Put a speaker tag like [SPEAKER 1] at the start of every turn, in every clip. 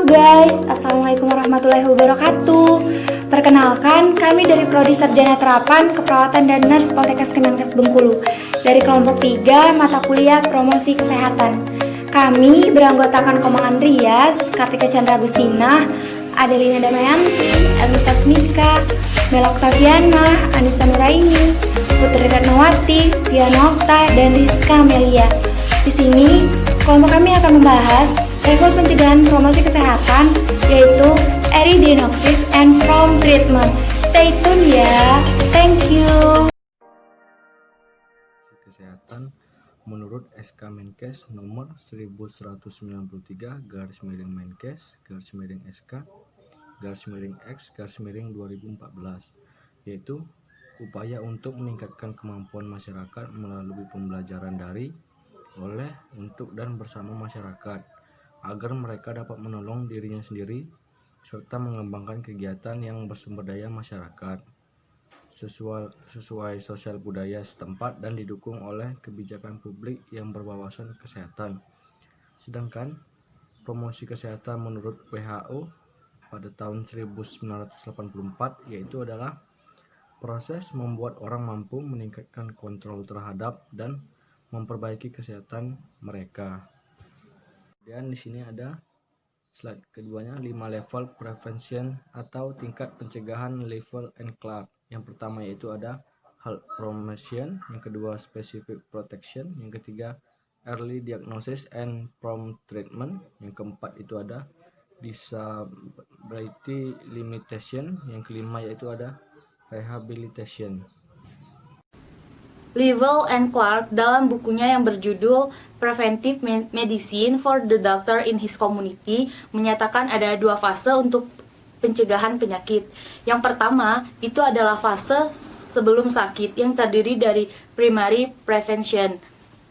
[SPEAKER 1] Halo guys, Assalamualaikum warahmatullahi wabarakatuh. Perkenalkan, kami dari Prodi Sarjana Terapan Keperawatan dan Nurse Poltekkes Kemenkes Bengkulu dari kelompok 3 mata kuliah Promosi Kesehatan. Kami beranggotakan Komangan Rias, Kartika Chandra Agustina, Adelina Damayanti, Elisa Smika, Mela Octaviana, Anissa Nuraini, Putri Ratnawati, Fiana Okta, dan Rizka Melia. Di sini, kelompok kami akan membahas level pencegahan promosi kesehatan, yaitu early diagnosis and prompt treatment. Stay tune ya. Thank you.
[SPEAKER 2] Kesehatan menurut SK Menkes nomor 1193/Menkes/SK/X/2014, yaitu upaya untuk meningkatkan kemampuan masyarakat melalui pembelajaran dari, oleh, untuk dan bersama masyarakat agar mereka dapat menolong dirinya sendiri serta mengembangkan kegiatan yang bersumber daya masyarakat sesuai sosial budaya setempat dan didukung oleh kebijakan publik yang berwawasan kesehatan. Sedangkan promosi kesehatan menurut WHO pada tahun 1984 yaitu adalah proses membuat orang mampu meningkatkan kontrol terhadap dan memperbaiki kesehatan mereka. Dan di sini ada slide keduanya, 5 level prevention atau tingkat pencegahan level and Clark. Yang pertama yaitu ada health promotion, yang kedua specific protection, yang ketiga early diagnosis and prompt treatment, yang keempat itu ada disability limitation, yang kelima yaitu ada rehabilitation.
[SPEAKER 3] Livell and Clark dalam bukunya yang berjudul Preventive Medicine for the Doctor in His Community menyatakan ada 2 fase untuk pencegahan penyakit. Yang pertama itu adalah fase sebelum sakit yang terdiri dari primary prevention.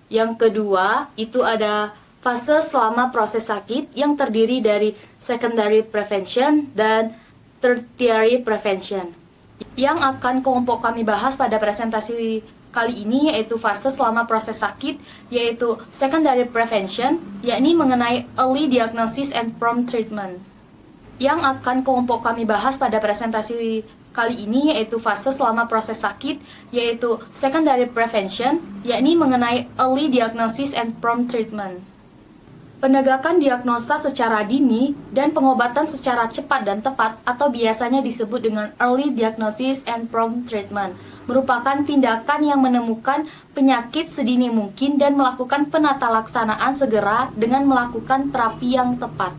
[SPEAKER 3] Yang kedua itu ada fase selama proses sakit yang terdiri dari secondary prevention dan tertiary prevention. Yang akan kelompok kami bahas pada presentasi kali ini yaitu fase selama proses sakit, yaitu secondary prevention, yakni mengenai early diagnosis and prompt treatment. Yang akan kelompok kami bahas pada presentasi kali ini yaitu fase selama proses sakit, yaitu secondary prevention, yakni mengenai early diagnosis and prompt treatment. Penegakan diagnosa secara dini dan pengobatan secara cepat dan tepat atau biasanya disebut dengan early diagnosis and prompt treatment merupakan tindakan yang menemukan penyakit sedini mungkin dan melakukan penatalaksanaan segera dengan melakukan terapi yang tepat.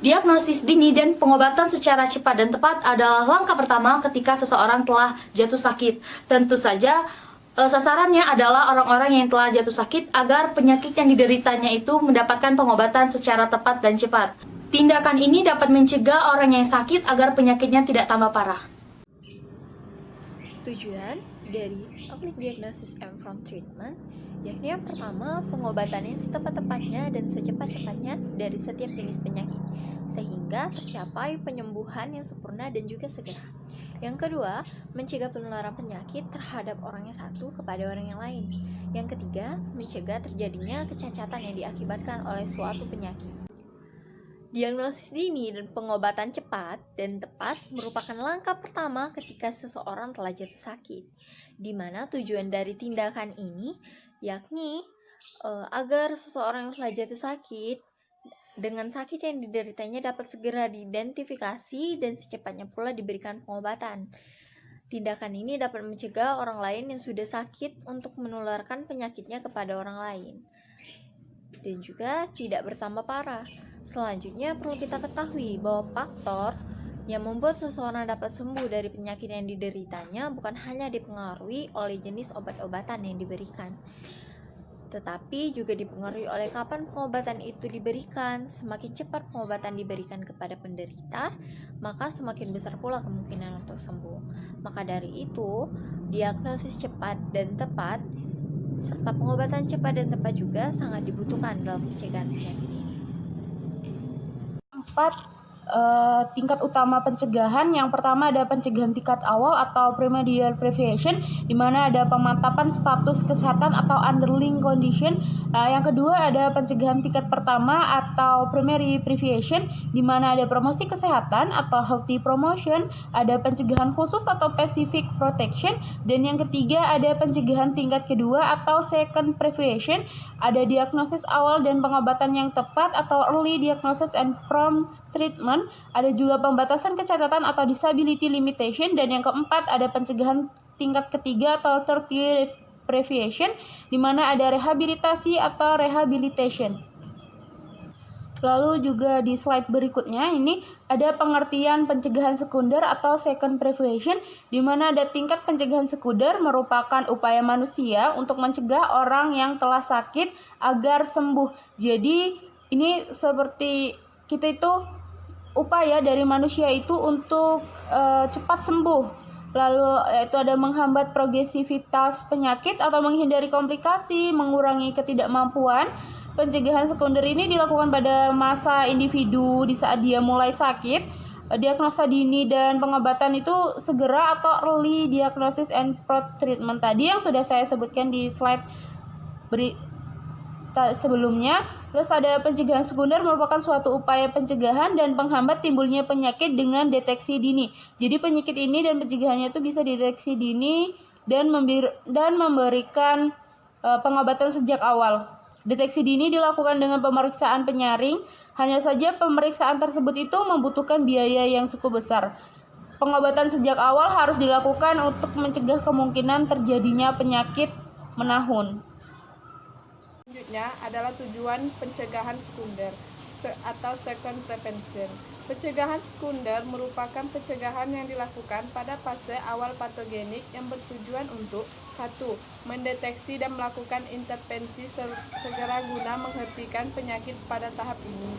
[SPEAKER 3] Diagnosis dini dan pengobatan secara cepat dan tepat adalah langkah pertama ketika seseorang telah jatuh sakit. Tentu saja sasarannya adalah orang-orang yang telah jatuh sakit agar penyakit yang dideritanya itu mendapatkan pengobatan secara tepat dan cepat. Tindakan ini dapat mencegah orang yang sakit agar penyakitnya tidak tambah parah.
[SPEAKER 4] Tujuan dari early diagnosis and prompt treatment yakni yang pertama, pengobatan yang setepat-tepatnya dan secepat-cepatnya dari setiap jenis penyakit sehingga tercapai penyembuhan yang sempurna dan juga segera. Yang kedua, mencegah penularan penyakit terhadap orang yang satu kepada orang yang lain. Yang ketiga, mencegah terjadinya kecacatan yang diakibatkan oleh suatu penyakit. Diagnosis dini dan pengobatan cepat dan tepat merupakan langkah pertama ketika seseorang telah jatuh sakit, di mana tujuan dari tindakan ini yakni agar seseorang yang telah jatuh sakit dengan sakit yang dideritanya dapat segera diidentifikasi dan secepatnya pula diberikan pengobatan. Tindakan ini dapat mencegah orang lain yang sudah sakit untuk menularkan penyakitnya kepada orang lain dan juga tidak bertambah parah. Selanjutnya perlu kita ketahui bahwa faktor yang membuat seseorang dapat sembuh dari penyakit yang dideritanya bukan hanya dipengaruhi oleh jenis obat-obatan yang diberikan, tetapi juga dipengaruhi oleh kapan pengobatan itu diberikan. Semakin cepat pengobatan diberikan kepada penderita, maka semakin besar pula kemungkinan untuk sembuh. Maka dari itu, diagnosis cepat dan tepat serta pengobatan cepat dan tepat juga sangat dibutuhkan dalam pencegahan penyakit ini.
[SPEAKER 1] 4.
[SPEAKER 5] tingkat utama pencegahan. Yang pertama ada pencegahan tingkat awal atau primordial prevention, di mana ada pemantapan status kesehatan atau underlying condition. Yang kedua ada pencegahan tingkat pertama atau primary prevention, di mana ada promosi kesehatan atau healthy promotion, ada pencegahan khusus atau specific protection, dan yang ketiga ada pencegahan tingkat kedua atau second prevention, ada diagnosis awal dan pengobatan yang tepat atau early diagnosis and prompt treatment, ada juga pembatasan kecacatan atau disability limitation, dan yang keempat ada pencegahan tingkat ketiga atau tertiary prevention, di mana ada rehabilitasi atau rehabilitation. Lalu juga di slide berikutnya ini ada pengertian pencegahan sekunder atau second prevention, di mana ada tingkat pencegahan sekunder merupakan upaya manusia untuk mencegah orang yang telah sakit agar sembuh. Jadi ini seperti kita itu upaya dari manusia itu untuk cepat sembuh. Lalu yaitu ada menghambat progresivitas penyakit atau menghindari komplikasi, mengurangi ketidakmampuan. Pencegahan sekunder ini dilakukan pada masa individu di saat dia mulai sakit. Diagnosa dini dan pengobatan itu segera atau early diagnosis and prompt treatment tadi yang sudah saya sebutkan di slide sebelumnya. Terus ada pencegahan sekunder merupakan suatu upaya pencegahan dan penghambat timbulnya penyakit dengan deteksi dini. Jadi penyakit ini dan pencegahannya itu bisa deteksi dini dan memberikan pengobatan sejak awal. Deteksi dini dilakukan dengan pemeriksaan penyaring. Hanya saja pemeriksaan tersebut itu membutuhkan biaya yang cukup besar. Pengobatan sejak awal harus dilakukan untuk mencegah kemungkinan terjadinya penyakit menahun.
[SPEAKER 6] Selanjutnya adalah tujuan pencegahan sekunder atau second prevention. Pencegahan sekunder merupakan pencegahan yang dilakukan pada fase awal patogenik yang bertujuan untuk 1. Mendeteksi dan melakukan intervensi segera guna menghentikan penyakit pada tahap ini.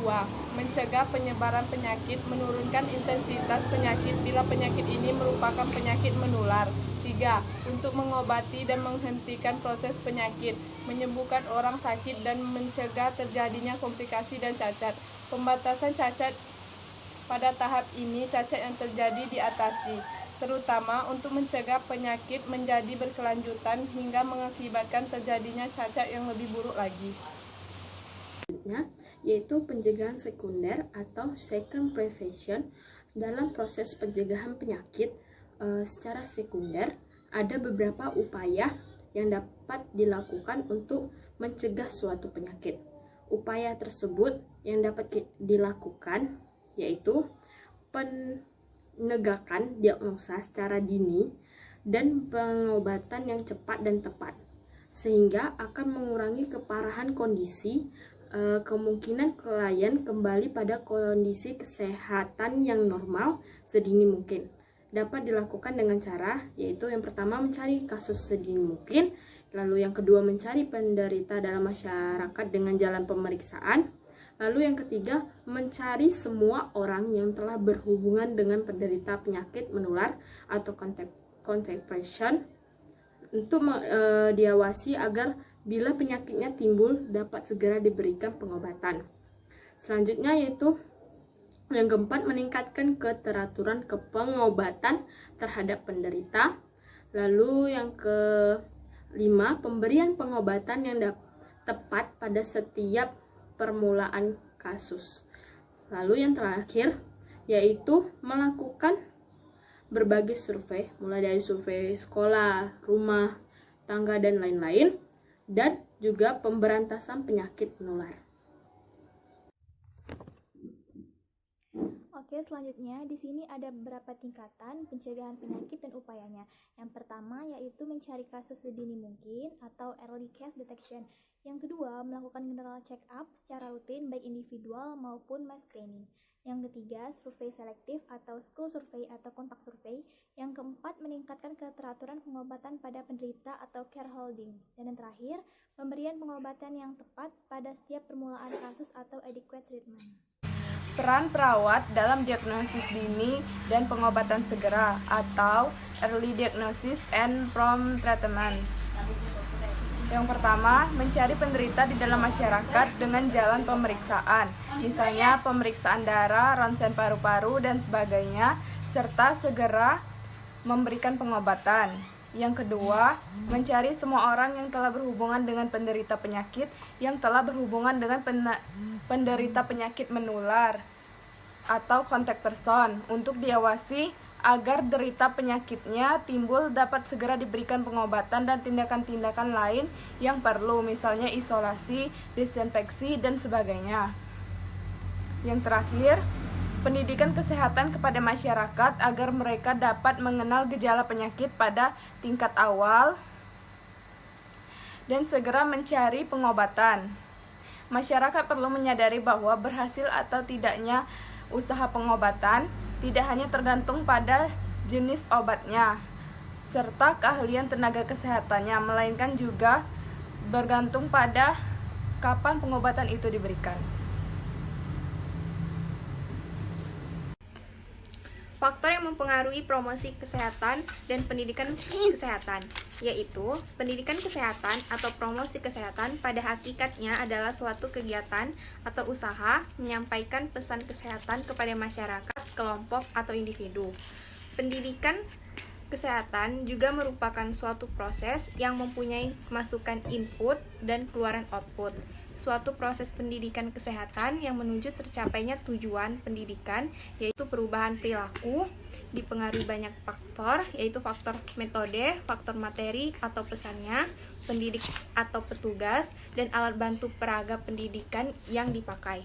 [SPEAKER 6] 2. Mencegah penyebaran penyakit, menurunkan intensitas penyakit bila penyakit ini merupakan penyakit menular. 3. Untuk mengobati dan menghentikan proses penyakit, menyembuhkan orang sakit dan mencegah terjadinya komplikasi dan cacat. Pembatasan cacat pada tahap ini, cacat yang terjadi diatasi, terutama untuk mencegah penyakit menjadi berkelanjutan hingga mengakibatkan terjadinya cacat yang lebih buruk lagi.
[SPEAKER 7] Yaitu pencegahan sekunder atau second prevention. Dalam proses pencegahan penyakit secara sekunder, ada beberapa upaya yang dapat dilakukan untuk mencegah suatu penyakit. Upaya tersebut yang dapat dilakukan yaitu penegakan diagnosa secara dini dan pengobatan yang cepat dan tepat, sehingga akan mengurangi keparahan kondisi, kemungkinan klien kembali pada kondisi kesehatan yang normal sedini mungkin. Dapat dilakukan dengan cara yaitu yang pertama mencari kasus sedini mungkin, lalu yang kedua mencari penderita dalam masyarakat dengan jalan pemeriksaan, lalu yang ketiga mencari semua orang yang telah berhubungan dengan penderita penyakit menular atau contact person untuk diawasi agar bila penyakitnya timbul dapat segera diberikan pengobatan. Selanjutnya yaitu yang keempat, meningkatkan keteraturan kepengobatan terhadap penderita. Lalu yang kelima, pemberian pengobatan yang tepat pada setiap permulaan kasus. Lalu yang terakhir yaitu melakukan berbagai survei, mulai dari survei sekolah, rumah, tangga, dan lain-lain, dan juga pemberantasan penyakit menular.
[SPEAKER 1] Oke, selanjutnya di sini ada beberapa tingkatan pencegahan penyakit dan upayanya. Yang pertama yaitu mencari kasus sedini mungkin atau early case detection. Yang kedua, melakukan general check up secara rutin baik individual maupun mass screening. Yang ketiga, survei selektif atau school survey atau kontak survey. Yang keempat, meningkatkan keteraturan pengobatan pada penderita atau care holding. Dan yang terakhir, pemberian pengobatan yang tepat pada setiap permulaan kasus atau adequate treatment.
[SPEAKER 5] Peran perawat dalam diagnosis dini dan pengobatan segera atau early diagnosis and prompt treatment.
[SPEAKER 6] Yang pertama, mencari penderita di dalam masyarakat dengan jalan pemeriksaan, misalnya pemeriksaan darah, ronsen paru-paru, dan sebagainya, serta segera memberikan pengobatan. Yang kedua, mencari semua orang yang telah berhubungan dengan penderita penyakit, yang telah berhubungan dengan penderita penyakit menular atau kontak person untuk diawasi agar derita penyakitnya timbul dapat segera diberikan pengobatan dan tindakan-tindakan lain yang perlu, misalnya isolasi, desinfeksi, dan sebagainya. Yang terakhir, pendidikan kesehatan kepada masyarakat agar mereka dapat mengenal gejala penyakit pada tingkat awal dan segera mencari pengobatan. Masyarakat perlu menyadari bahwa berhasil atau tidaknya usaha pengobatan tidak hanya tergantung pada jenis obatnya serta keahlian tenaga kesehatannya, melainkan juga bergantung pada kapan pengobatan itu diberikan.
[SPEAKER 4] Faktor yang mempengaruhi promosi kesehatan dan pendidikan kesehatan, yaitu pendidikan kesehatan atau promosi kesehatan pada hakikatnya adalah suatu kegiatan atau usaha menyampaikan pesan kesehatan kepada masyarakat, kelompok, atau individu. Pendidikan kesehatan juga merupakan suatu proses yang mempunyai masukan input dan keluaran output. Suatu proses pendidikan kesehatan yang menuju tercapainya tujuan pendidikan, yaitu perubahan perilaku, dipengaruhi banyak faktor, yaitu faktor metode, faktor materi atau pesannya, pendidik atau petugas, dan alat bantu peraga pendidikan yang dipakai.